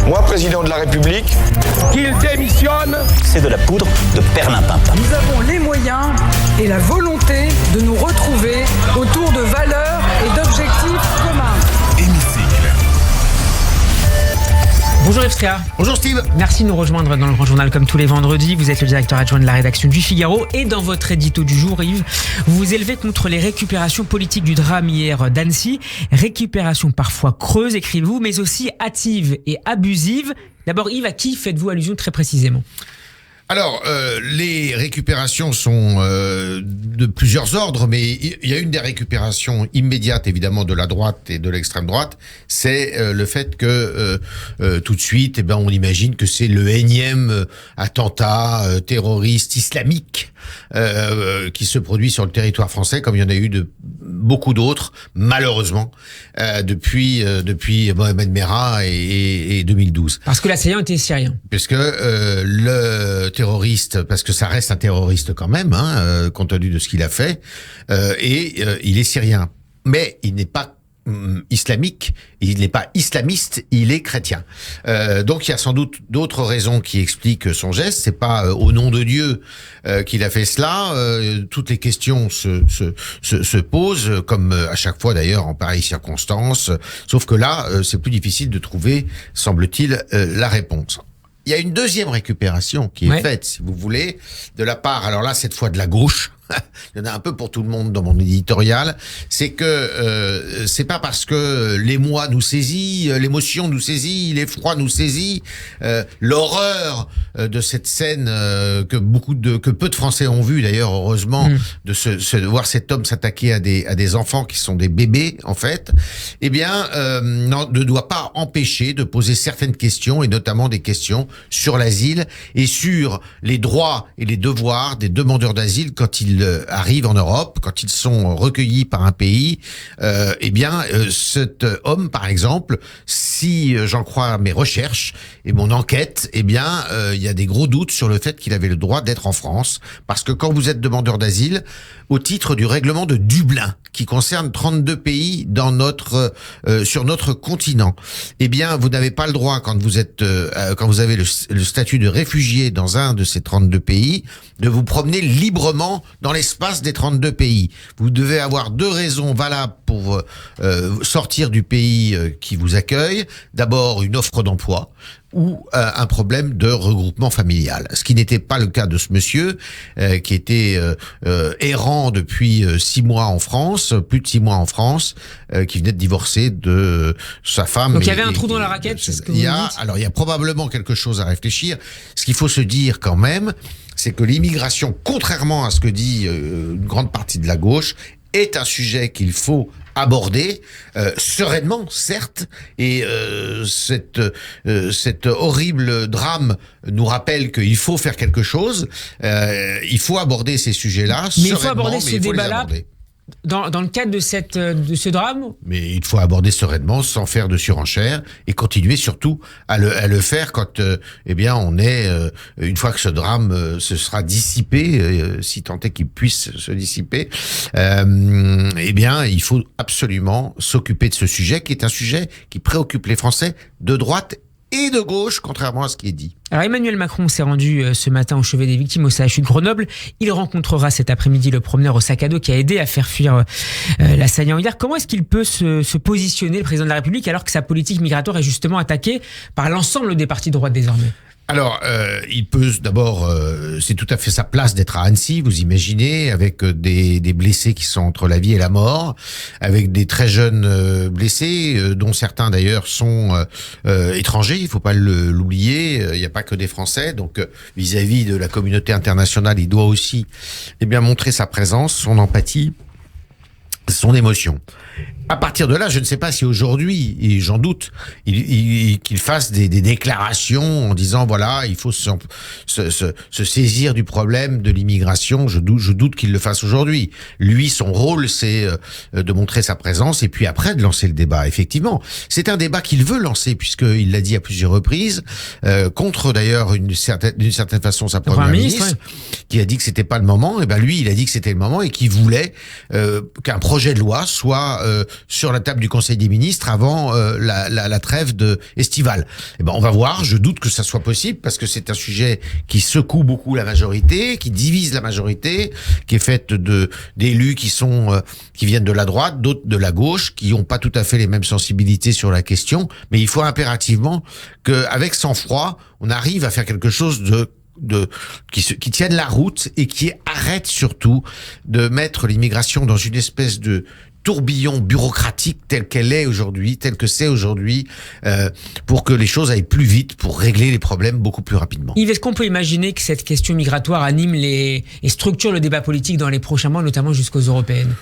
moi, président de la République, qu'il démissionne. C'est de la poudre de perlimpinpin. Nous avons les moyens et la volonté de nous retrouver autour de valeurs et d'objectifs communs. Bonjour Yves Tréhard. Bonjour Steve. Merci de nous rejoindre dans le Grand Journal comme tous les vendredis. Vous êtes le directeur adjoint de la rédaction du Figaro et dans votre édito du jour, Yves, vous vous élevez contre les récupérations politiques du drame hier d'Annecy. Récupération parfois creuse, écrivez-vous, mais aussi hâtive et abusive. D'abord Yves, à qui faites-vous allusion très précisément ? Alors, les récupérations sont de plusieurs ordres, mais il y a une des récupérations immédiates, évidemment, de la droite et de l'extrême droite, c'est le fait que tout de suite, on imagine que c'est le énième attentat terroriste islamique qui se produit sur le territoire français, comme il y en a eu de beaucoup d'autres, malheureusement, depuis Mohamed Merah et 2012. Parce que l'assaillant était syrien. Parce que le terroriste, parce que ça reste un terroriste quand même, compte tenu de ce qu'il a fait, et il est syrien. Mais il n'est pas islamique, il n'est pas islamiste, il est chrétien. Donc il y a sans doute d'autres raisons qui expliquent son geste. C'est pas au nom de Dieu qu'il a fait cela. Toutes les questions se posent, comme à chaque fois d'ailleurs en pareilles circonstances. Sauf que là, c'est plus difficile de trouver, semble-t-il, la réponse. Il y a une deuxième récupération qui est faite, si vous voulez, de la part, alors là, cette fois de la gauche, il y en a un peu pour tout le monde dans mon éditorial, c'est que c'est pas parce que l'émoi nous saisit, l'émotion nous saisit, l'effroi nous saisit, l'horreur de cette scène que peu de Français ont vu d'ailleurs, heureusement, de voir cet homme s'attaquer à des enfants qui sont des bébés, en fait, ne doit pas empêcher de poser certaines questions, et notamment des questions sur l'asile et sur les droits et les devoirs des demandeurs d'asile quand ils arrivent en Europe, quand ils sont recueillis par un pays. Cet homme, par exemple, si j'en crois mes recherches et mon enquête, il y a des gros doutes sur le fait qu'il avait le droit d'être en France, parce que quand vous êtes demandeur d'asile, au titre du règlement de Dublin, qui concerne 32 pays sur notre continent, vous n'avez pas le droit, quand vous avez le statut de réfugié dans un de ces 32 pays, de vous promener librement dans l'espace des 32 pays. Vous devez avoir deux raisons valables pour sortir du pays qui vous accueille. D'abord, une offre d'emploi ou un problème de regroupement familial. Ce qui n'était pas le cas de ce monsieur qui était errant depuis 6 mois en France, plus de 6 mois en France, qui venait de divorcer de sa femme. Donc il y avait un trou dans la raquette, c'est ce que vous dites ? Alors il y a probablement quelque chose à réfléchir. Ce qu'il faut se dire quand même, c'est que l'immigration, contrairement à ce que dit une grande partie de la gauche, est un sujet qu'il faut aborder sereinement, certes, et cet horrible drame nous rappelle qu'il faut faire quelque chose. Il faut aborder ces sujets-là sereinement, mais il faut aborder ce débat-là dans le cadre de ce drame. Mais il faut aborder sereinement, sans faire de surenchère, et continuer surtout à le faire quand on est une fois que ce drame se sera dissipé, si tant est qu'il puisse se dissiper, il faut absolument s'occuper de ce sujet qui est un sujet qui préoccupe les Français de droite et de gauche, contrairement à ce qui est dit. Alors Emmanuel Macron s'est rendu ce matin au chevet des victimes au CHU de Grenoble. Il rencontrera cet après-midi le promeneur au sac à dos qui a aidé à faire fuir l'assaillant hier. Comment est-ce qu'il peut se positionner, le président de la République, alors que sa politique migratoire est justement attaquée par l'ensemble des partis de droite désormais ? Alors, il peut d'abord, c'est tout à fait sa place d'être à Annecy, vous imaginez, avec des blessés qui sont entre la vie et la mort, avec des très jeunes blessés, dont certains d'ailleurs sont étrangers, il faut pas l'oublier, il n'y a pas que des Français, donc vis-à-vis de la communauté internationale, il doit aussi montrer sa présence, son empathie, son émotion. À partir de là, je ne sais pas si aujourd'hui, et j'en doute, qu'il fasse des déclarations en disant voilà, il faut se saisir du problème de l'immigration. Je doute qu'il le fasse aujourd'hui. Lui, son rôle, c'est de montrer sa présence et puis après de lancer le débat. Effectivement, c'est un débat qu'il veut lancer puisqu'il l'a dit à plusieurs reprises, contre d'ailleurs d'une certaine façon sa première ministre, qui a dit que c'était pas le moment. Et lui, il a dit que c'était le moment et qu'il voulait qu'un projet de loi soit sur la table du Conseil des ministres avant la trêve estivale. Eh ben, on va voir. Je doute que ça soit possible parce que c'est un sujet qui secoue beaucoup la majorité, qui divise la majorité, qui est faite d'élus qui viennent de la droite, d'autres de la gauche, qui n'ont pas tout à fait les mêmes sensibilités sur la question. Mais il faut impérativement qu'avec sang-froid, on arrive à faire quelque chose qui tienne la route et qui arrête surtout de mettre l'immigration dans une espèce de tourbillon bureaucratique telle que c'est aujourd'hui, pour que les choses aillent plus vite, pour régler les problèmes beaucoup plus rapidement. Yves, est-ce qu'on peut imaginer que cette question migratoire anime et structure le débat politique dans les prochains mois, notamment jusqu'aux européennes ?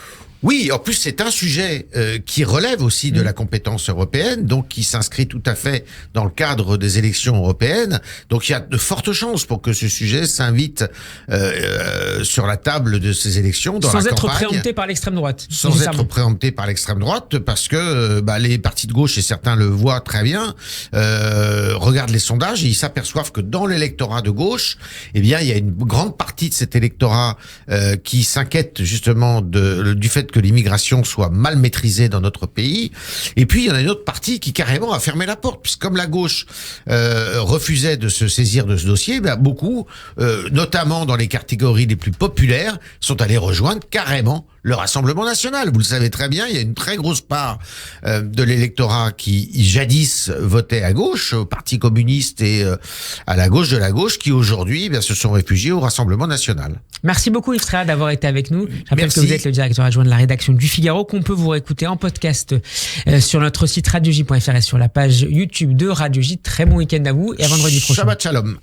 Oui, en plus c'est un sujet qui relève aussi de la compétence européenne, donc qui s'inscrit tout à fait dans le cadre des élections européennes. Donc il y a de fortes chances pour que ce sujet s'invite sur la table de ces élections dans la campagne. Sans être préempté par l'extrême droite. Sans être préempté par l'extrême droite, parce que les partis de gauche, et certains le voient très bien, regardent les sondages et ils s'aperçoivent que dans l'électorat de gauche, eh bien il y a une grande partie de cet électorat qui s'inquiète justement du fait que l'immigration soit mal maîtrisée dans notre pays. Et puis, il y en a une autre partie qui carrément a fermé la porte, puisque comme la gauche refusait de se saisir de ce dossier, beaucoup, notamment dans les catégories les plus populaires, sont allés rejoindre carrément le Rassemblement national. Vous le savez très bien, il y a une très grosse part de l'électorat qui jadis votait à gauche, au Parti communiste et à la gauche de la gauche, qui aujourd'hui se sont réfugiés au Rassemblement national. Merci beaucoup Yves Tréhard d'avoir été avec nous. Je rappelle Merci. que vous êtes le directeur adjoint de la rédaction du Figaro, qu'on peut vous réécouter en podcast sur notre site radioj.fr et sur la page YouTube de Radio J. Très bon week-end à vous et à vendredi prochain. Shabbat shalom.